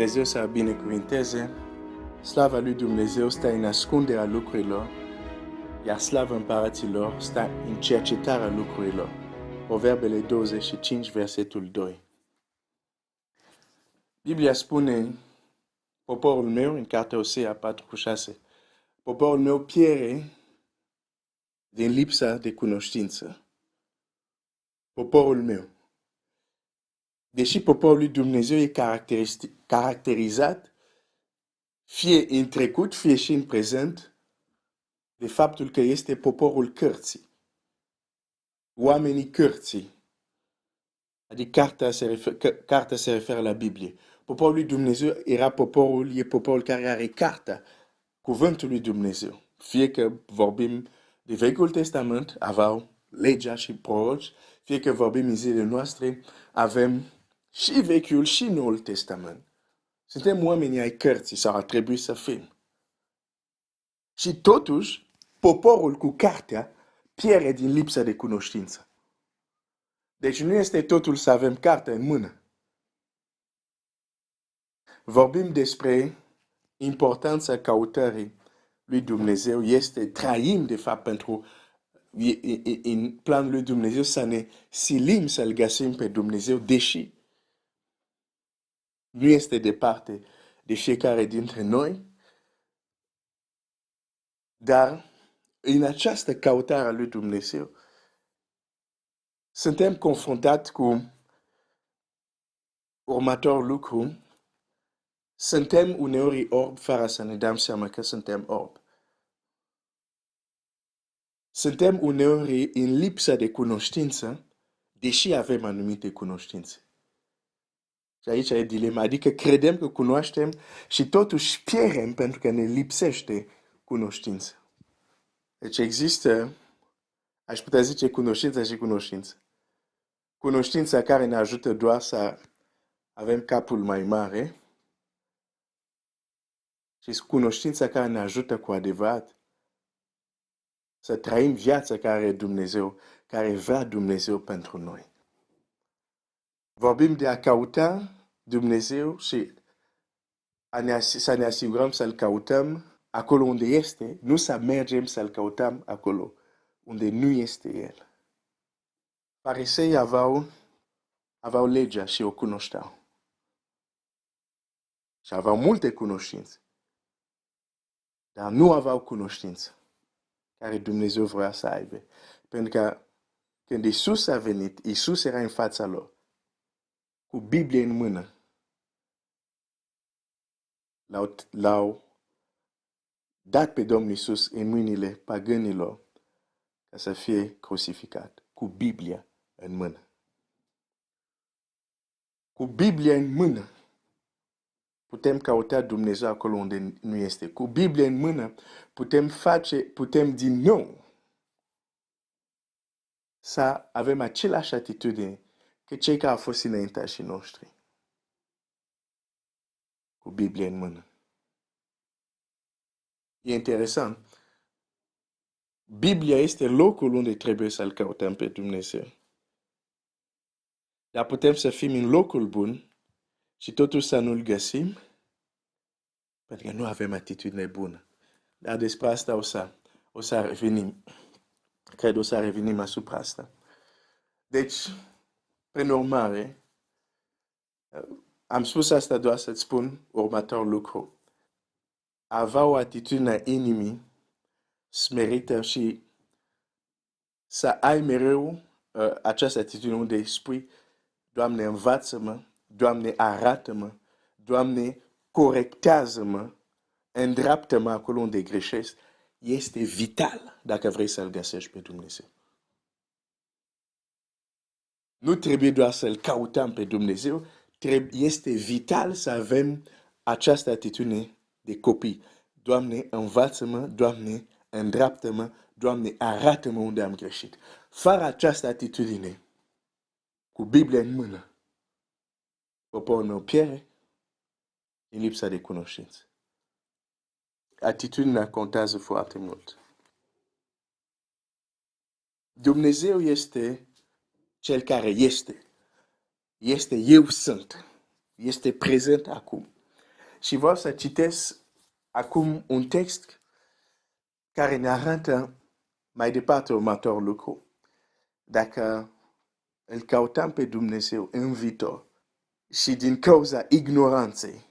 Dumnezeu să binecuvinteze. Slava lui Dumnezeu stă în ascunderea lucrurilor, iar slava împăraților stă în cercetarea lucrurilor. Proverbele 25, versetul 2. Biblia spune, poporul meu, în cartea Osea 4:6, poporul meu pierde din lipsa de cunoștință. Poporul meu. Deși poporul lui Dumnezeu e caracterizat, fie în trecut, fie și în prezent, de faptul că este poporul cărții. Oamenii cărții. Adică cartea se referă la Biblie. Poporul lui Dumnezeu e poporul care are cartea, cuvântul lui Dumnezeu. Fie că vorbim de Vechiul Testament, aveau legea și proroci, fie că vorbim în zilele noastre, avem și Vechiul și Noul Testament. Suntem oamenii ai cărții, sau ar trebui să fim. Și totuși, poporul cu cartea pierde din lipsa de cunoștință. Deci nu este totul să avem cartea în mână. Vorbim despre importanța căutării lui Dumnezeu. Trăim de fapt pentru, în planul lui Dumnezeu, să ne silim să-L găsim pe Dumnezeu, deși nu este departe de fiecare dintre noi, dar în această căutare a lui Dumnezeu suntem confruntați cu următorul lucru. Suntem uneori orbi fără să ne dăm seama că suntem orbi. Suntem uneori în lipsa de cunoștință, deși avem anumite cunoștințe. Și aici e dilema, adică credem că cunoaștem și totuși pierdem pentru că ne lipsește cunoștință. Deci există, aș putea zice, cunoștință și cunoștință. Cunoștința care ne ajută doar să avem capul mai mare și cunoștința care ne ajută cu adevărat să trăim viața care vrea Dumnezeu pentru noi. Vorbim de a căuta Dumnezeu și să ne asigurăm să-L căutăm acolo unde este, nu să mergem să-L căutăm acolo unde nu este El. Farisei aveau legea și o cunoșteau. Și aveau multe cunoștințe. Dar nu aveau cunoștință care Dumnezeu vrea să aibă. Pentru că când Iisus a venit, Iisus era în fața lor, cu Biblie în mână. L-au dat pe Domnul Iisus în mâinile pagânilor ca să fie crucificat, cu Biblia în mână. Cu Biblia în mână putem căuta Dumnezeu acolo unde nu este. Cu Biblia în mână putem din nou să avem același atitudine că cei care au fost înaintașii noștri. Cu Biblia în mână. E interesant. Biblia este locul unde trebuie să-L căutăm pe Dumnezeu. Dar putem să fim în locul bun și totuși să nu-L găsim pentru că nu avem atitudine bună. Dar despre asta o să revenim. Cred o să revenim asupra asta. Deci, prin urmare, am spus asta doar să-ți spun următorul lucru. Avea o atitudine a inimii smerită și să ai mereu această atitudine unde spui, Doamne, învață-mă, Doamne, arată-mă, Doamne, corectează-mă, îndreaptă-mă acolo unde greșesc, este vital dacă vrei să-L găsești pe Dumnezeu. Nu trebuie doar să-L căutăm pe Dumnezeu, este vital să avem această atitudine de copii. Doamne, învață-mă, Doamne, îndreaptă-mă, Doamne, arată-mă unde am greșit. Fără această atitudine, cu Biblia în mână, poporul meu pierde în lipsa de cunoștință. Atitudinea contează foarte mult. Dumnezeu este Cel care este. Este eu sunt. Este prezent acum. Și vreau să citesc acum un text care ne arată mai departe următorul lucru. Dacă îl căutăm pe Dumnezeu în viitor și din cauza ignoranței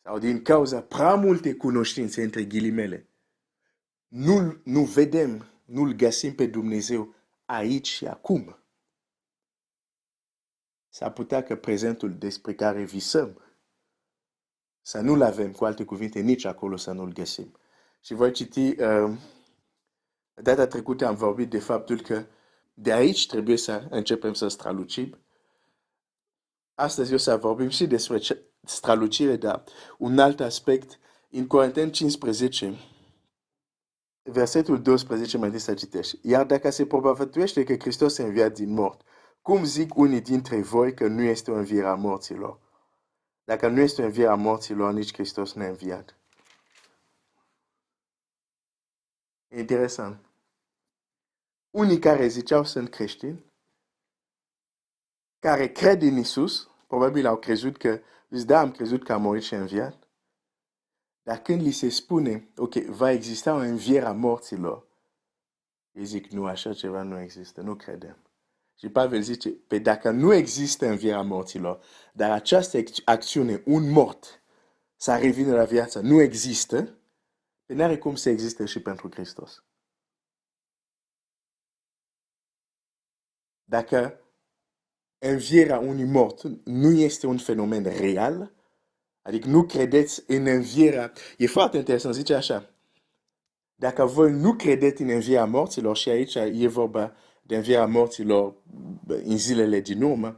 sau din cauza prea multe cunoștințe între ghilimele, nu vedem, nu-L găsim pe Dumnezeu aici și acum, s-ar putea că prezentul despre care visăm să nu-L avem, cu alte cuvinte, nici acolo să nu-L găsim. Și voi citi, data trecută am vorbit de faptul că de aici trebuie să începem să strălucim. Astăzi o să vorbim și despre strălucire, dar un alt aspect. În Corinteni 15, versetul 12 mai să citești. Iar dacă se propovăduiește că Hristos a înviat din mort, cum zic unii dintre voi că nu este o înviere a morților? Dacă nu este o înviere a morților, nici Hristos nu a înviat. Interesant. Unii care ziceau sunt creștini, care cred în Isus, probabil au crezut că, da, am crezut că a murit și a înviat. Dar când li se spune, ok, va exista o înviere a morților, ei zic, nu, așa ceva nu există, nu credem. Și Pavel zice, pe dacă nu există învierea morților, dar această acțiune, un mort, să revină la viață, nu există, pe n-are cum să existe și pentru Hristos. Dacă învierea unui mort nu este un fenomen real, adică nu credeți în învierea, e foarte interesant, zice așa, dacă voi nu credeți în învierea morților, și aici e vorba de învierea morților în zilele din urmă,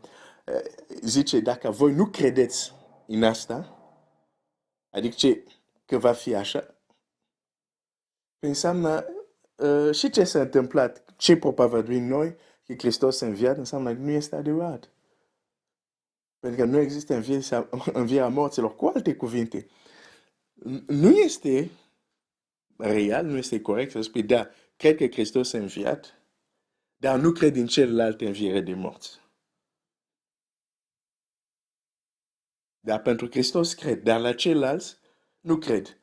zice, dacă voi nu credeți în asta, adică că va fi așa, înseamnă și ce s-a întâmplat, ce propovăduim noi, că Hristos a înviat, înseamnă că nu este adevărat. Pentru că nu există învierea morților. Cu alte cuvinte, nu este real, nu este corect să spui, da, cred că Hristos a înviat, dar nu cred în celelalte înviere de morți. Dar pentru Hristos cred, dar la ceilalți nu cred.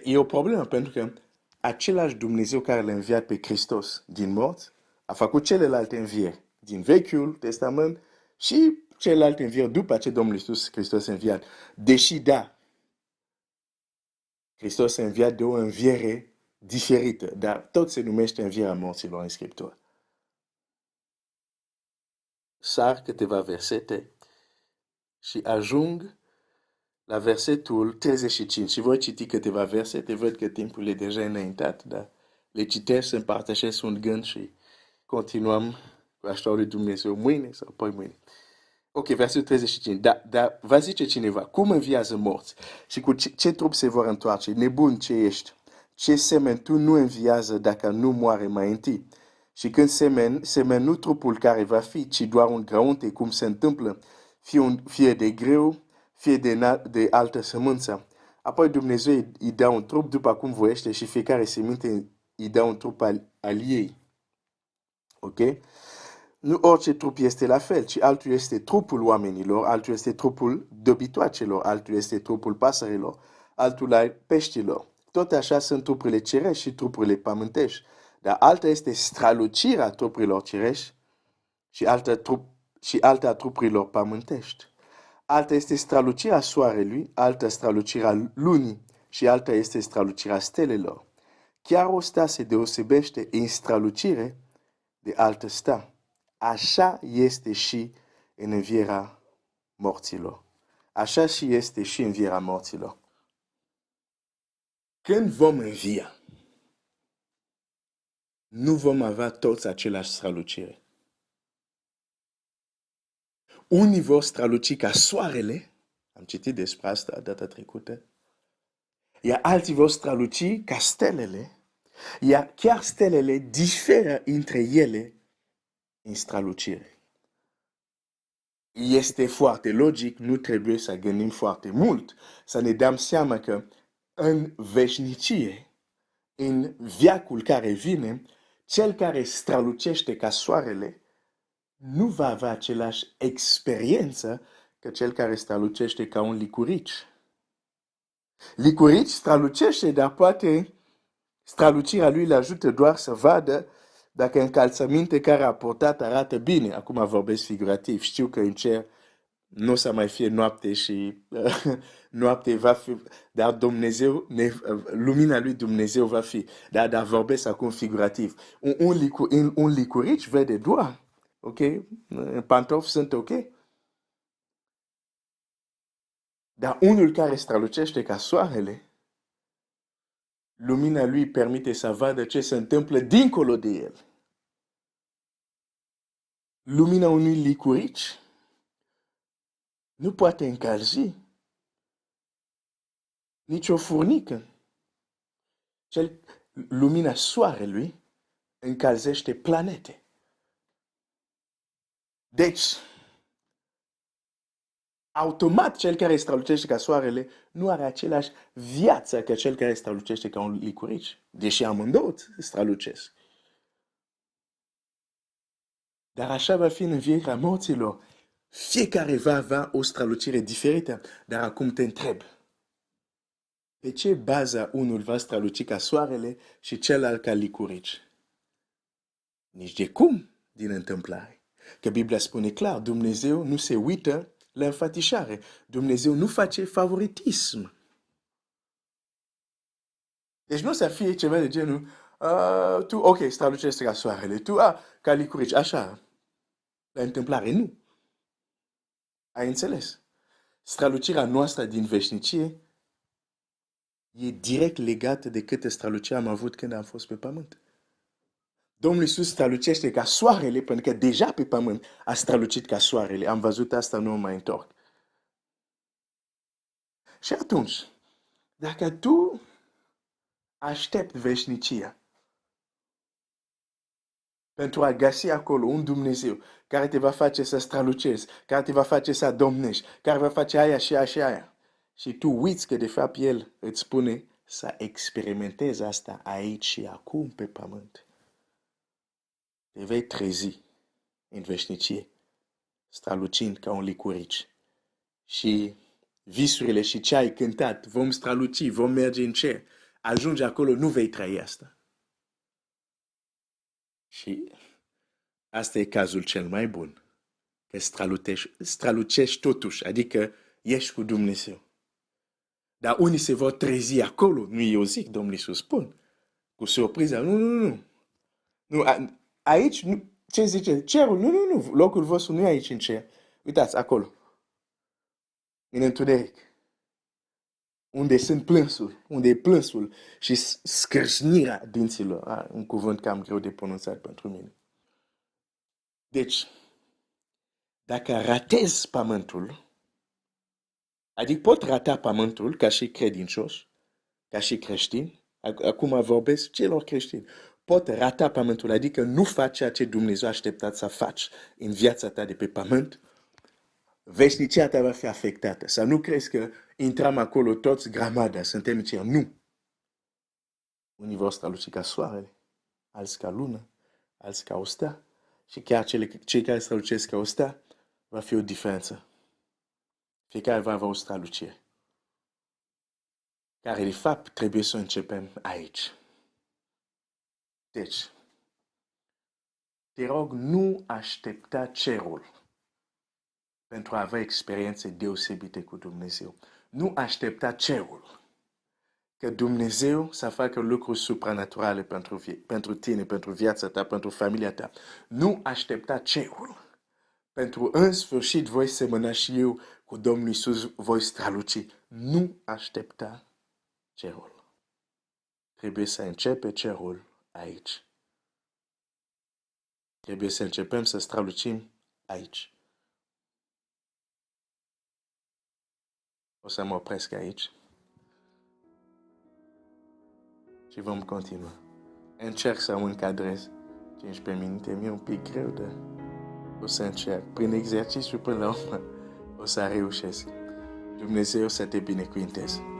E o problemă pentru că același Dumnezeu care l-a înviat pe Hristos din morți a făcut celelalte învieri din Vechiul Testament și celelalte învieri după ce Domnul Iisus Hristos a înviat. Deși da, Hristos a înviat de o înviere diferită, dar tot se numește învierea morților în Scriptură. Sar câteva versete și ajung la versetul 35. Și voi citi câteva versete, văd că timpul e deja înaintat, dar le citesc, împărtășesc un gând și continuăm cu ajutorul lui Dumnezeu mâine sau poi mâine. Ok, versetul 35. Dar va zice cineva, cum înviază morți? Și cu ce trup se vor întoarce? Nebun ce ești? Ce semen tu nu înviază dacă nu moare mai întâi? Și când semen nu trupul care va fi, ci doar un grăunte, cum se întâmplă, fie de greu, fie de altă sămânță. Apoi Dumnezeu îi dă un trup după cum voiește și fiecare seminte îi dă un trup al ei. Ok? Nu orice trup este la fel, ci altul este trupul oamenilor, altul este trupul dobitoacelor, altul este trupul pasărilor, altul al peștilor. Tot așa sunt trupurile cerești și trupurile pământești. Dar alta este strălucirea trupurilor cerești și alta trupurilor pământești. Alta este strălucirea soarelui, alta strălucirea lunii și alta este strălucirea stelelor. Chiar o stea se deosebește în strălucire de altă stea. Așa este și în învierea morților. Așa și este și învierea morților. Când vom învia, nu vom avea toți același strălucire. Unii vor străluci ca soarele, am citit despre asta data trecută, iar alții vor străluci ca stelele, iar chiar stelele diferă între ele în strălucire. Este foarte logic, nu trebuie să gândim foarte mult, să ne dăm seama că în veșnicie, în viacul care vine, cel care strălucește ca soarele nu va avea același experiență ca cel care strălucește ca un licurici. Licurici strălucește, dar poate strălucirea lui le ajută doar să vadă dacă încălțăminte care a portat arată bine. Acum vorbesc figurativ. Știu că în cer nu o să mai fie noapte și noapte va fi, dar Dumnezeu, lumina lui Dumnezeu va fi. Dar vorbesc acum figurativ. Un licurici vede doar. Ok? Pantofi sunt ok? Dar unul care strălucește ca soarele, lumina lui permite să vadă ce se întâmplă dincolo de el. Lumina unui licurici nu poate încălzi nici o furnică. Lumina soarelui încălzește planete. Deci, automat cel care strălucește ca soarele nu are același viață ca cel care strălucește ca un licurici, deși amândouă strălucesc. Dar așa va fi în învierea morților. Fiecare va avea o strălucire diferită, dar acum te întreb. Pe ce baza unul va străluci ca soarele și celălalt ca licurici? Nici de cum din întâmplare. Că Biblia spune clar, Dumnezeu nu se uită la înfățișare. Dumnezeu nu face favoritism. Deci nu să fie ceva de genul, tu, ok, strălucește ca soarele, tu, ca licurici, așa. La întâmplare, nu. Ai înțeles? Strălucirea noastră din veșnicie e direct legată de câtă strălucire am avut când am fost pe pământ. Domnul Iisus strălucește ca soarele, pentru că deja pe pământ a strălucit ca soarele. Am văzut asta, nu mă mai întorc. Și atunci, dacă tu aștepți veșnicia pentru a găsi acolo un Dumnezeu care te va face să strălucezi, care te va face să domnești, care va face aia și aia și aia, și tu uiți că de fapt El îți spune să experimentezi asta aici și acum pe pământ, te vei trezi în veșnicie, strălucind ca un licurici. Și visurile și ce ai cântat, vom străluci, vom merge în cer. Ajungi acolo, nu vei trăi asta. Și asta e cazul cel mai bun. Că strălucești totuși, adică ești cu Dumnezeu. Dar unii se vor trezi acolo, nu eu zic, Domnul Iisus spun, cu surpriză, nu, aici, nu, ce zice, cerul, nu, locul vostru nu e aici în cer. Uitați, acolo, în întuneric, unde sunt plânsul, unde e plânsul și scrâșnirea dinților, un cuvânt cam greu de pronunțat pentru mine. Deci, dacă ratezi pământul, adică pot rata pământul ca și credincioși, ca și creștini, acum vorbesc celor creștini, pot rata pământul, adică nu faci ceea ce Dumnezeu a așteptat să faci în viața ta de pe pământ, veșnicia ta va fi afectată. Să nu crezi că intrăm acolo toți grămadă, suntem în cer. Nu. Unii vor străluci ca soarele, alții ca lună, alții ca o stea. Și chiar cei care strălucesc ca o stea, va fi o diferență. Fiecare va avea o strălucire. Care de fapt trebuie să începem aici. Deci, te rog, nu aștepta cerul pentru a avea experiențe deosebite cu Dumnezeu. Nu aștepta cerul că Dumnezeu să facă lucruri supranaturale pentru tine, pentru viața ta, pentru familia ta. Nu aștepta cerul pentru în sfârșit voi semăna și eu cu Domnul Iisus, voi străluci. Nu aștepta cerul. Trebuie să începe cerul aici. Trebuie să începem să strălucim aici. O să mă opresc aici și vom continua. Încerc să mă încadrez 15 minute, mi-e un pic greu, dar o să încerc. Prin exercițiu până la urmă o să reușesc. Dumnezeu să te binecuvinteze.